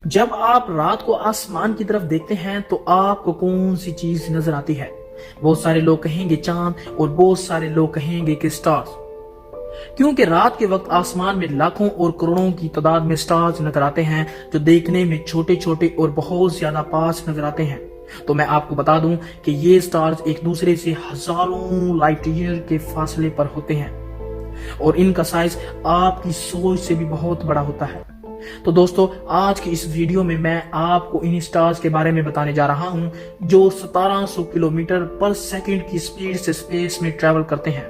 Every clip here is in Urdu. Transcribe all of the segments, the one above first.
جب آپ رات کو آسمان کی طرف دیکھتے ہیں تو آپ کو کون سی چیز نظر آتی ہے؟ بہت سارے لوگ کہیں گے چاند اور بہت سارے لوگ کہیں گے کہ سٹارز، کیونکہ رات کے وقت آسمان میں لاکھوں اور کروڑوں کی تعداد میں سٹارز نظر آتے ہیں جو دیکھنے میں چھوٹے چھوٹے اور بہت زیادہ پاس نظر آتے ہیں۔ تو میں آپ کو بتا دوں کہ یہ سٹارز ایک دوسرے سے ہزاروں لائٹ ایئر کے فاصلے پر ہوتے ہیں اور ان کا سائز آپ کی سوچ سے بھی بہت بڑا ہوتا ہے۔ تو دوستو، آج کی اس ویڈیو میں آپ کو ان سٹارز کے بارے میں بتانے جا رہا ہوں جو 1700 کلومیٹر پر سیکنڈ کی سپیڈ سے سپیس میں ٹریول کرتے ہیں۔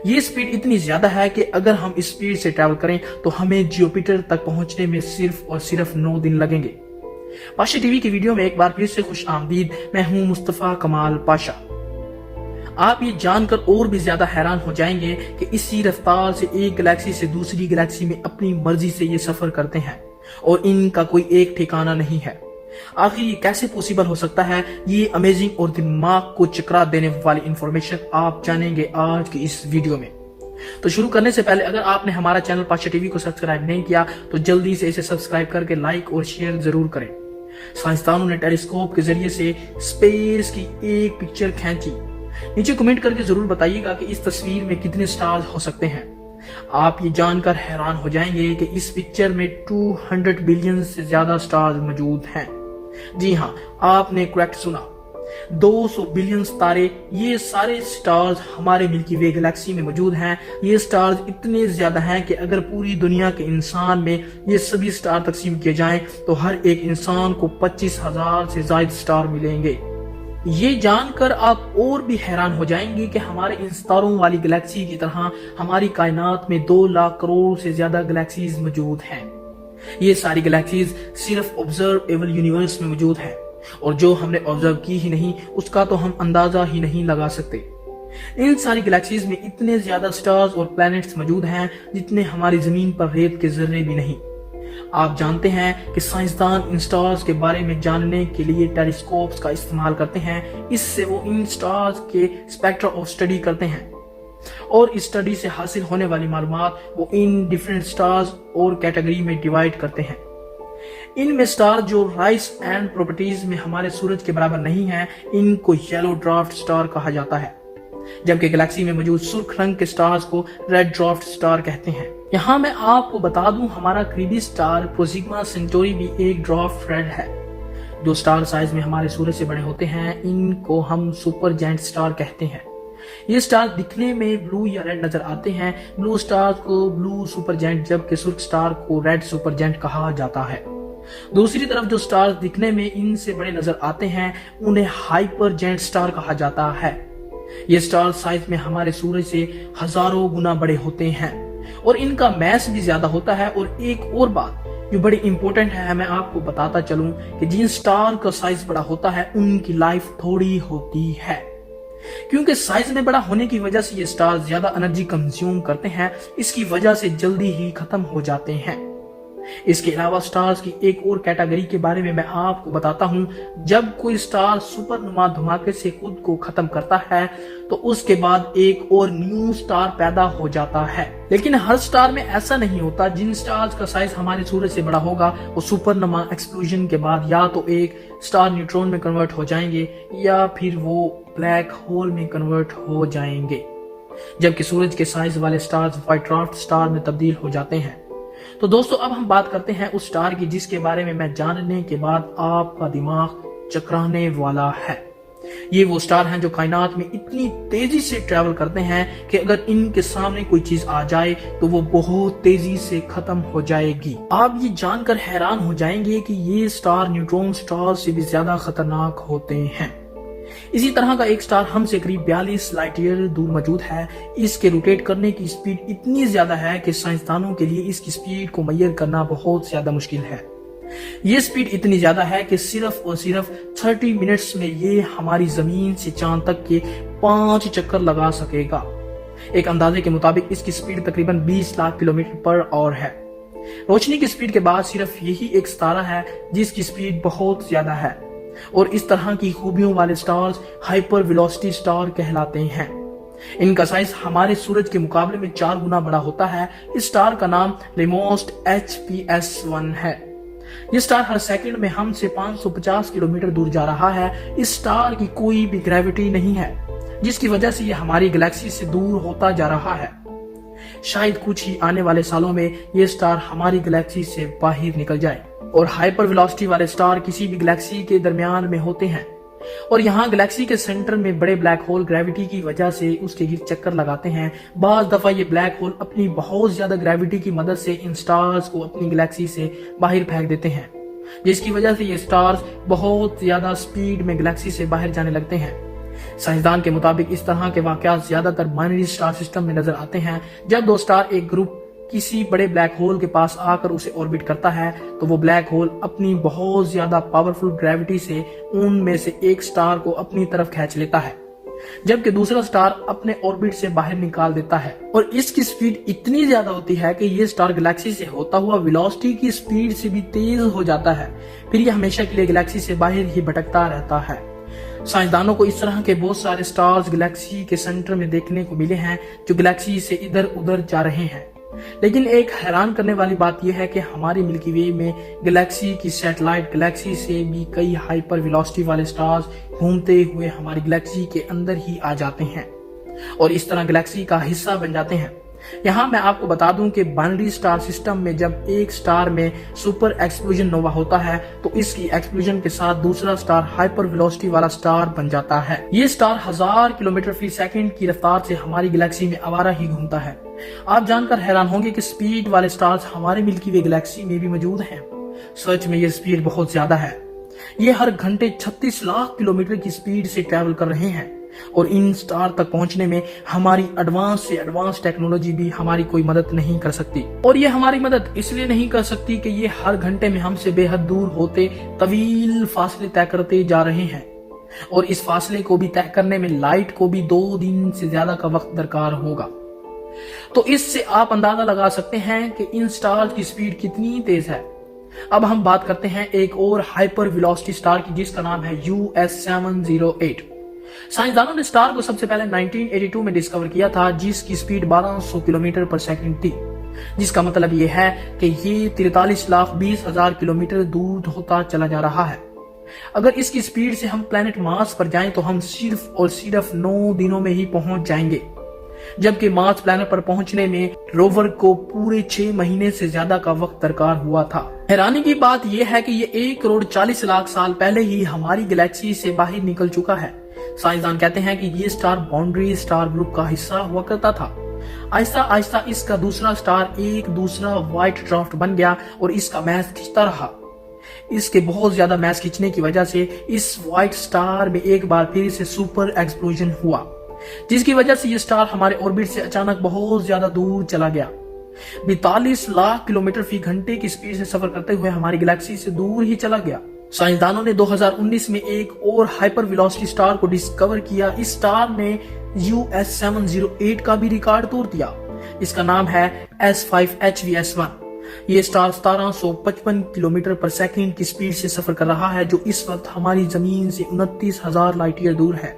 یہ سپیڈ اتنی زیادہ ہے کہ اگر ہم اس سپیڈ سے ٹریول کریں تو ہمیں جوپیٹر تک پہنچنے میں صرف اور صرف 9 دن لگیں گے۔ پاشا ٹی وی کی ویڈیو میں ایک بار پھر سے خوش آمدید۔ میں ہوں مصطفیٰ کمال پاشا۔ آپ یہ جان کر اور بھی زیادہ حیران ہو جائیں گے کہ اسی رفتار سے ایک گلیکسی سے دوسری گلیکسی میں اپنی مرضی سے یہ سفر کرتے ہیں اور ان کا کوئی ایک ٹھکانہ نہیں ہے۔ آخر یہ کیسے پوسیبل ہو سکتا ہے؟ یہ امیزنگ اور دماغ کو چکرا دینے والی انفارمیشن آپ جانیں گے آج کی اس ویڈیو میں۔ تو شروع کرنے سے پہلے اگر آپ نے ہمارا چینل پاشا ٹی وی کو سبسکرائب نہیں کیا تو جلدی سے اسے سبسکرائب کر کے لائک اور شیئر ضرور کریں۔ سائنسدانوں نے ٹیلیسکوپ کے ذریعے سے سپیس کی ایک پکچر کھینچی۔ نیچے کمنٹ کر کے ضرور بتائیے گا کہ اس تصویر میں کتنے سٹارز ہو سکتے ہیں۔ آپ یہ جان کر حیران ہو جائیں گے کہ اس پکچر میں 200 بلین سے زیادہ سٹارز موجود ہیں۔ جی ہاں، آپ نے کریکٹ سنا، 200 بلین ستارے۔ یہ سارے سٹارز ہمارے ملکی وے گلیکسی میں موجود ہیں۔ یہ سٹارز اتنے زیادہ ہیں کہ اگر پوری دنیا کے انسان میں یہ سبھی سٹار تقسیم کیے جائیں تو ہر ایک انسان کو 25,000 سے زائد سٹار ملیں گے۔ یہ جان کر آپ اور بھی حیران ہو جائیں گے کہ ہمارے ان ستاروں والی گلیکسی کی طرح ہماری کائنات میں 2 لاکھ کروڑ سے زیادہ گلیکسیز موجود ہیں۔ یہ ساری گلیکسیز صرف آبزرویبل یونیورس میں موجود ہیں اور جو ہم نے آبزرو کی ہی نہیں اس کا تو ہم اندازہ ہی نہیں لگا سکتے۔ ان ساری گلیکسیز میں اتنے زیادہ سٹارز اور پلانٹس موجود ہیں جتنے ہماری زمین پر ریت کے ذرے بھی نہیں۔ آپ جانتے ہیں کہ سائنسدان ان سٹارز کے بارے میں جاننے کے لیے ٹیلیسکوپس کا استعمال کرتے ہیں۔ اس سے وہ ان سٹارز کے اسپیکٹرا آف اسٹڈی کرتے ہیں اور اس اسٹڈی سے حاصل ہونے والی معلومات وہ ان ڈیفرنٹ سٹارز اور کیٹیگری میں ڈیوائیڈ کرتے ہیں۔ ان میں سٹار جو رائس اینڈ پراپرٹیز میں ہمارے سورج کے برابر نہیں ہیں، ان کو یلو ڈوارف سٹار کہا جاتا ہے، جبکہ گلیکسی میں موجود سرخ رنگ کے سٹارز کو ریڈ ڈوارف سٹار کہتے ہیں۔ یہاں میں آپ کو بتا دوں ہمارا قریبی سٹار پروسیگما سینٹوری بھی ایک ڈوارف ریڈ ہے۔ جو سٹار سائز میں ہمارے سورج سے بڑے ہوتے ہیں ان کو ہم سپر جائنٹ سٹار کہتے ہیں۔ یہ سٹار دکھنے میں بلو یا ریڈ نظر آتے ہیں۔ بلو سٹار کو بلو سپر جائنٹ جبکہ سرخ سٹار کو ریڈ سپر جائنٹ کہا جاتا ہے۔ دوسری طرف جو سٹار دکھنے میں ان سے بڑے نظر آتے ہیں انہیں ہائپر جائنٹ سٹار کہا جاتا ہے۔ یہ سٹار سائز میں ہمارے سورج سے ہزاروں گنا بڑے ہوتے ہیں اور ان کا میس بھی زیادہ ہوتا ہے۔ اور ایک اور بات جو بڑی امپورٹنٹ ہے، میں آپ کو بتاتا چلوں کہ جن سٹار کا سائز بڑا ہوتا ہے ان کی لائف تھوڑی ہوتی ہے، کیونکہ سائز میں بڑا ہونے کی وجہ سے یہ سٹار زیادہ انرجی کنزیوم کرتے ہیں، اس کی وجہ سے جلدی ہی ختم ہو جاتے ہیں۔ اس کے علاوہ سٹارز کی ایک اور کیٹیگری کے بارے میں آپ کو بتاتا ہوں۔ جب کوئی سٹار سپر نما دھماکے سے خود کو ختم کرتا ہے تو اس کے بعد ایک اور نیو سٹار پیدا ہو جاتا ہے، لیکن ہر سٹار میں ایسا نہیں ہوتا۔ جن سٹارز کا سائز ہمارے سورج سے بڑا ہوگا وہ سپر نما ایکسپلوژن کے بعد یا تو ایک سٹار نیوٹرون میں کنورٹ ہو جائیں گے یا پھر وہ بلیک ہول میں کنورٹ ہو جائیں گے، جبکہ سورج کے سائز والے سٹارز وائٹ ڈوارف سٹار میں تبدیل ہو جاتے ہیں۔ تو دوستو، اب ہم بات کرتے ہیں اس سٹار کی جس کے بارے میں جاننے کے بعد آپ کا دماغ چکرانے والا ہے۔ یہ وہ سٹار ہیں جو کائنات میں اتنی تیزی سے ٹریول کرتے ہیں کہ اگر ان کے سامنے کوئی چیز آ جائے تو وہ بہت تیزی سے ختم ہو جائے گی۔ آپ یہ جان کر حیران ہو جائیں گے کہ یہ سٹار نیوٹرون سٹار سے بھی زیادہ خطرناک ہوتے ہیں۔ اسی طرح کا ایک سٹار ہم سے قریب 42 لائٹ ایئر دور موجود ہے۔ اس کے روٹیٹ کرنے کی سپیڈ اتنی زیادہ ہے کہ سائنسدانوں کے لیے اس کی سپیڈ کو میئر کرنا بہت زیادہ مشکل ہے۔ یہ سپیڈ اتنی زیادہ ہے کہ صرف اور صرف 30 منٹس میں یہ ہماری زمین سے چاند تک کے 5 چکر لگا سکے گا۔ ایک اندازے کے مطابق اس کی سپیڈ تقریباً 20 لاکھ کلومیٹر پر آور ہے۔ روشنی کی سپیڈ کے بعد صرف یہی ایک ستارہ ہے جس کی سپیڈ بہت زیادہ ہے، اور اس طرح کی خوبیوں والے سٹارز ہائپر ویلوسٹی سٹار کہلاتے ہیں۔ ان کا سائز ہمارے سورج کے مقابلے میں 4 گنا بڑا ہوتا ہے۔ اس سٹار کا نام لیموسٹ HPS1 ہے۔ یہ سٹار ہر سیکنڈ میں ہم سے 550 کلومیٹر دور جا رہا ہے۔ اس سٹار کی کوئی بھی گریوٹی نہیں ہے، جس کی وجہ سے یہ ہماری گلیکسی سے دور ہوتا جا رہا ہے۔ شاید کچھ ہی آنے والے سالوں میں یہ سٹار ہماری گلیکسی سے باہر نکل جائے، اور ہائپر ویلوسٹی والے سٹار کسی بھی گلیکسی کے درمیان میں ہوتے ہیں، اور یہاں گلیکسی کے سینٹر میں بڑے بلیک ہول گریوٹی کی وجہ سے اس کے گرد چکر لگاتے ہیں۔ بعض دفعہ یہ بلیک ہول اپنی بہت زیادہ گریوٹی کی مدد سے ان سٹارز کو اپنی گلیکسی سے باہر پھینک دیتے ہیں، جس کی وجہ سے یہ سٹارز بہت زیادہ سپیڈ میں گلیکسی سے باہر جانے لگتے ہیں۔ سائنسدان کے مطابق اس طرح کے واقعات زیادہ تر بائنری سٹار سسٹم میں نظر آتے ہیں۔ جب دو سٹار ایک گروپ کسی بڑے بلیک ہول کے پاس آ کر اسے آربٹ کرتا ہے تو وہ بلیک ہول اپنی بہت زیادہ پاورفل گریوٹی سے ان میں سے ایک سٹار کو اپنی طرف کھینچ لیتا ہے، جبکہ دوسرا سٹار اپنے آربٹ سے باہر نکال دیتا ہے، اور اس کی سپیڈ اتنی زیادہ ہوتی ہے کہ یہ سٹار گلیکسی سے ہوتا ہوا ویلوسٹی کی سپیڈ سے بھی تیز ہو جاتا ہے، پھر یہ ہمیشہ کے لیے گلیکسی سے باہر ہی بھٹکتا رہتا ہے۔ سائنسدانوں کو اس طرح کے بہت سارے سٹارز گلیکسی کے سینٹر میں دیکھنے کو ملے ہیں جو گلیکسی سے ادھر ادھر جا رہے ہیں، لیکن ایک حیران کرنے والی بات یہ ہے کہ ہماری ملکی وے میں گلیکسی کی سیٹلائٹ گلیکسی سے بھی کئی ہائپر ویلوسٹی والے سٹارز گھومتے ہوئے ہماری گلیکسی کے اندر ہی آ جاتے ہیں اور اس طرح گلیکسی کا حصہ بن جاتے ہیں۔ یہاں میں آپ کو بتا دوں کہ بائنری سٹار سسٹم میں جب ایک سٹار میں سپر ایکسپلوژن نووا ہوتا ہے تو اس کی ایکسپلوژن کے ساتھ دوسرا سٹار ہائپر ویلوسٹی والا سٹار بن جاتا ہے۔ یہ سٹار 1000 کلومیٹر فی سیکنڈ کی رفتار سے ہماری گلیکسی میں آوارہ ہی گھومتا ہے۔ آپ جان کر حیران ہوں گے کہ سپیڈ والے سٹارز ہمارے ملکی وے گلیکسی میں بھی موجود ہیں۔ سچ میں یہ سپیڈ بہت زیادہ ہے۔ یہ ہر گھنٹے 36 لاکھ کلومیٹر کی سپیڈ سے ٹریول کر رہے ہیں، اور ان سٹار تک پہنچنے میں ہماری ایڈوانس سے ایڈوانس ٹیکنالوجی بھی ہماری کوئی مدد نہیں کر سکتی، اور یہ ہماری مدد اس لیے نہیں کر سکتی کہ یہ ہر گھنٹے میں ہم سے بے حد دور ہوتے طویل فاصلے طے کرتے جا رہے ہیں، اور اس فاصلے کو بھی طے کرنے میں لائٹ کو بھی 2 دن سے زیادہ کا وقت درکار ہوگا۔ تو اس سے آپ اندازہ لگا سکتے ہیں کہ ان سٹار کی سپیڈ کتنی تیز ہے۔ اب ہم بات کرتے ہیں ایک اور ہائپر ویلوسٹی سٹار کی جس کا نام ہے US708۔ سائنسدانوں نے سٹار کو سب سے پہلے 1982 میں ڈسکور کیا تھا، جس کی سپیڈ 1200 کلومیٹر پر سیکنڈ تھی، جس کا مطلب یہ ہے کہ یہ 43,20,000 کلومیٹر دور ہوتا چلا جا رہا ہے۔ اگر اس کی سپیڈ سے ہم پلانٹ مارس پر جائیں تو ہم صرف اور صرف 9 دنوں میں ہی پہنچ جائیں گے، جبکہ مارس پلانٹ پر پہنچنے میں روور کو پورے 6 مہینے سے زیادہ کا وقت درکار ہوا تھا۔ حیرانی کی بات یہ ہے کہ یہ 1,40,00,000 سال پہلے ہی ہماری گلیکسی سے باہر نکل چکا ہے۔ سائنسدان کہتے ہیں کہ یہ سٹار باؤنڈری سٹار گروپ کا حصہ ہوا کرتا تھا۔ آہستہ آہستہ اس کا دوسرا سٹار ایک دوسرا وائٹ ڈرافٹ بن گیا اور اس کا میس کھینچتا رہا۔ اس کے بہت زیادہ میس کھینچنے کی وجہ سے اس وائٹ سٹار میں ایک بار پھر سے سپر ایکسپلوژن ہوا، جس کی وجہ سے یہ سٹار ہمارے اوربٹ سے اچانک بہت زیادہ دور چلا گیا۔ 42 لاکھ کلومیٹر فی گھنٹے کی سپیڈ سے سفر کرتے ہوئے ہماری گلیکسی سے دور ہی چلا گیا۔ سائنسدانوں نے 2019 میں ایک اور ہائپر ویلوسٹی سٹار کو ڈسکور کیا۔ اس سٹار نے US708 کا بھی ریکارڈ توڑ دیا۔ اس کا نام ہے S5HVS1۔ یہ سٹار 1755 کلومیٹر پر سیکنڈ کی سپیڈ سے سفر کر رہا ہے، جو اس وقت ہماری زمین سے 29,000 لائٹ ایئر دور ہے،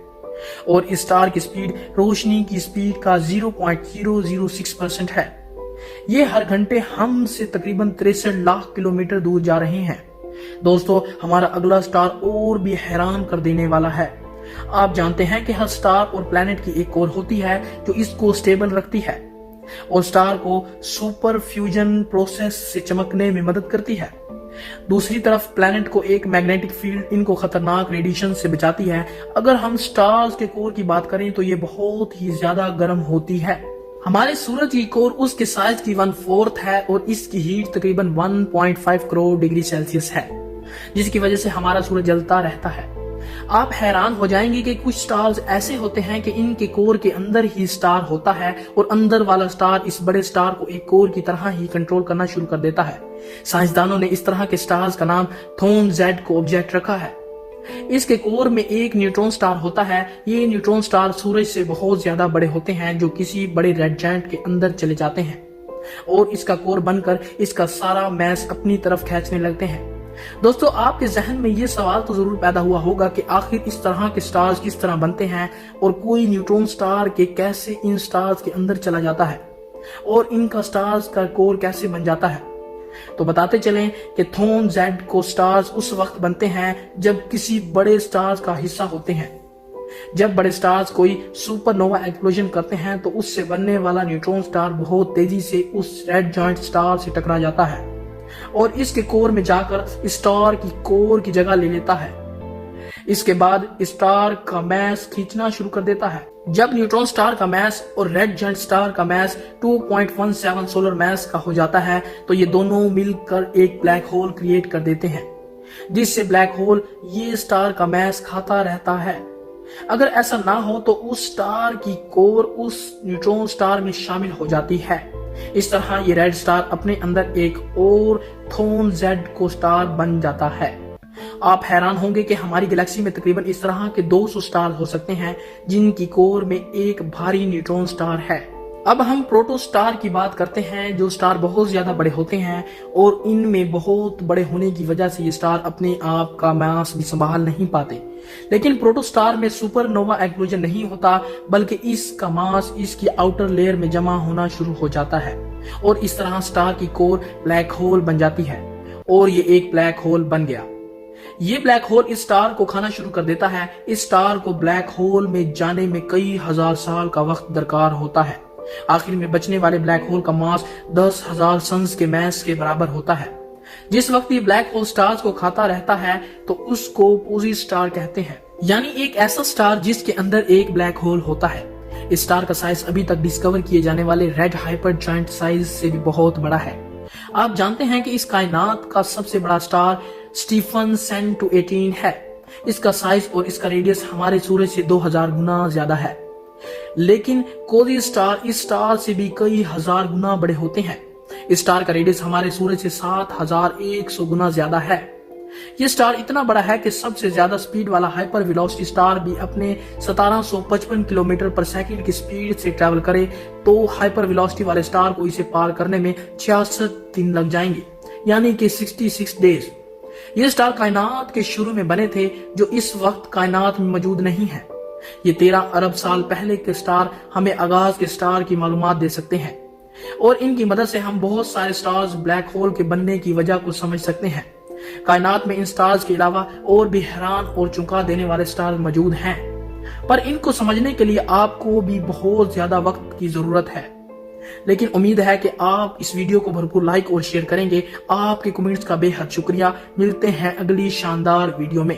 اور اس سٹار کی سپیڈ روشنی کی سپیڈ کا 0.006% ہے۔ یہ ہر گھنٹے ہم سے تقریباً 63 لاکھ کلومیٹر دور جا رہے ہیں۔ دوستو، ہمارا اگلا سٹار اور بھی حیران کر دینے والا ہے۔ آپ جانتے ہیں کہ ہر سٹار اور پلانٹ کی ایک کور ہوتی ہے جو اس کو سٹیبل رکھتی ہے اور سٹار کو سپر فیوژن پروسیس سے چمکنے میں مدد کرتی ہے۔ دوسری طرف پلانٹ کو ایک میگنیٹک فیلڈ ان کو خطرناک ریڈیشن سے بچاتی ہے۔ اگر ہم سٹارز کے کور کی بات کریں تو یہ بہت ہی زیادہ گرم ہوتی ہے۔ ہمارے سورج کی کور اس کے سائز کی 1/4 ہے اور اس کی ہیٹ تقریباً 1.5 کروڑ ڈگری سیلسیس ہے، جس کی وجہ سے ہمارا سورج جلتا رہتا ہے۔ آپ حیران ہو جائیں گے کہ کچھ سٹارز ایسے ہوتے ہیں کہ ان کے کور کے اندر ہی سٹار ہوتا ہے اور اندر والا سٹار اس بڑے سٹار کو ایک کور کی طرح ہی کنٹرول کرنا شروع کر دیتا ہے۔ سائنسدانوں نے اس طرح کے سٹارز کا نام تھون زیڈ کو آبجیکٹ رکھا ہے۔ اس کے کور میں ایک نیوٹرون سٹار ہوتا ہے۔ یہ نیوٹرون سٹار سورج سے بہت زیادہ بڑے ہوتے ہیں، جو کسی بڑے ریڈ جائنٹ کے اندر چلے جاتے ہیں اور اس کا کور بن کر اس کا سارا میس اپنی طرف کھینچنے لگتے ہیں۔ دوستو، آپ کے ذہن میں یہ سوال تو ضرور پیدا ہوا ہوگا کہ آخر اس طرح کے سٹارز کس طرح بنتے ہیں اور کوئی نیوٹرون سٹار کے کیسے ان سٹارز کے اندر چلا جاتا ہے اور ان کا سٹارز کا کور کیسے بن جاتا ہے۔ تو بتاتے چلیں کہ تھون زیڈ کو سٹارز اس وقت بنتے ہیں جب کسی بڑے سٹارز کا حصہ ہوتے ہیں۔ جب بڑے سٹارز کوئی سپر نووا ایکسپلوژن کرتے ہیں تو اس سے بننے والا نیوٹرون سٹار بہت تیزی سے اس ریڈ جوائنٹ سٹار سے ٹکرا جاتا ہے اور اس کے کور میں جا کر سٹار کی کور کی جگہ لے لیتا ہے۔ اس کے بعد سٹار کا میس کھینچنا شروع کر دیتا ہے۔ جب نیوٹرون سٹار کا میس اور ریڈ جوائنٹ سٹار کا میس 2.17 سولر میس کا ہو جاتا ہے تو یہ دونوں مل کر ایک بلیک ہول کریٹ کر دیتے ہیں، جس سے بلیک ہول یہ سٹار کا میس کھاتا رہتا ہے۔ اگر ایسا نہ ہو تو اس سٹار کی کور اس نیوٹرون سٹار میں شامل ہو جاتی ہے۔ اس طرح یہ ریڈ سٹار اپنے اندر ایک اور تھون زیڈ کو سٹار بن جاتا ہے۔ آپ حیران ہوں گے کہ ہماری گلیکسی میں تقریباً اس طرح کے 200 سٹار ہو سکتے ہیں جن کی کور میں ایک بھاری نیوٹرون سٹار ہے۔ اب ہم پروٹو سٹار کی بات کرتے ہیں، جو سٹار بہت زیادہ بڑے ہوتے ہیں اور ان میں بہت بڑے ہونے کی وجہ سے یہ سٹار اپنے آپ کا ماس بھی سنبھال نہیں پاتے۔ لیکن پروٹو سٹار میں سپر نووا ایکسپلوژن نہیں ہوتا، بلکہ اس کا ماس اس کی آؤٹر لیئر میں جمع ہونا شروع ہو جاتا ہے اور اس طرح سٹار کی کور بلیک ہول بن جاتی ہے اور یہ ایک بلیک ہول بن گیا۔ یہ بلیک ہول اس سٹار کو کھانا شروع کر دیتا ہے۔ اس سٹار کو بلیک ہول میں جانے میں کئی ہزار سال کا وقت درکار ہوتا ہے۔ آخر میں بچنے والے بلیک ہول کا ماس 10,000 سنز کے میس کے برابر ہوتا ہے۔ جس وقت یہ بلیک ہول سٹارز کو کھاتا رہتا ہے تو اس کو پوزی سٹار کہتے ہیں، یعنی ایک ایسا سٹار جس کے اندر ایک بلیک ہول ہوتا ہے۔ اس سٹار کا سائز ابھی تک ڈسکور کیے جانے والے ریڈ ہائپر جوائنٹ سائز سے بھی بہت بڑا ہے۔ آپ جانتے ہیں کہ اس کائنات کا سب سے بڑا سٹار اسٹیفن سینٹ 18 ہے۔ اس کا سائز اور اس کا ریڈیس ہمارے سورج سے 2000 گنا زیادہ ہے، لیکن کوزی سٹار اس سٹار سے بھی کئی ہزار گنا بڑے ہوتے ہیں۔ اس سٹار کا ریڈیس ہمارے سورج سے 7100 گنا زیادہ ہے۔ یہ سٹار اتنا بڑا ہے کہ سب سے زیادہ سپیڈ والا ہائپر ویلوسٹی سٹار بھی اپنے 1755 کلومیٹر پر سیکنڈ کی سپیڈ سے ٹریول کرے تو ہائپر ویلوسٹی والے سٹار کو اسے پار کرنے میں 66 دن لگ جائیں گے، یعنی کہ 66 ڈیز۔ یہ سٹار کائنات کے شروع میں بنے تھے جو اس وقت کائنات میں موجود نہیں ہے۔ یہ 13 ارب سال پہلے کے سٹار ہمیں آغاز کے سٹار کی معلومات دے سکتے ہیں اور ان کی مدد سے ہم بہت سارے سٹارز بلیک ہول کے بننے کی وجہ کو سمجھ سکتے ہیں۔ کائنات میں ان سٹارز کے علاوہ اور بھی حیران اور چونکا دینے والے سٹارز موجود ہیں، پر ان کو سمجھنے کے لیے آپ کو بھی بہت زیادہ وقت کی ضرورت ہے۔ لیکن امید ہے کہ آپ اس ویڈیو کو بھرپور لائک اور شیئر کریں گے۔ آپ کے کمنٹس کا بے حد شکریہ۔ ملتے ہیں اگلی شاندار ویڈیو میں۔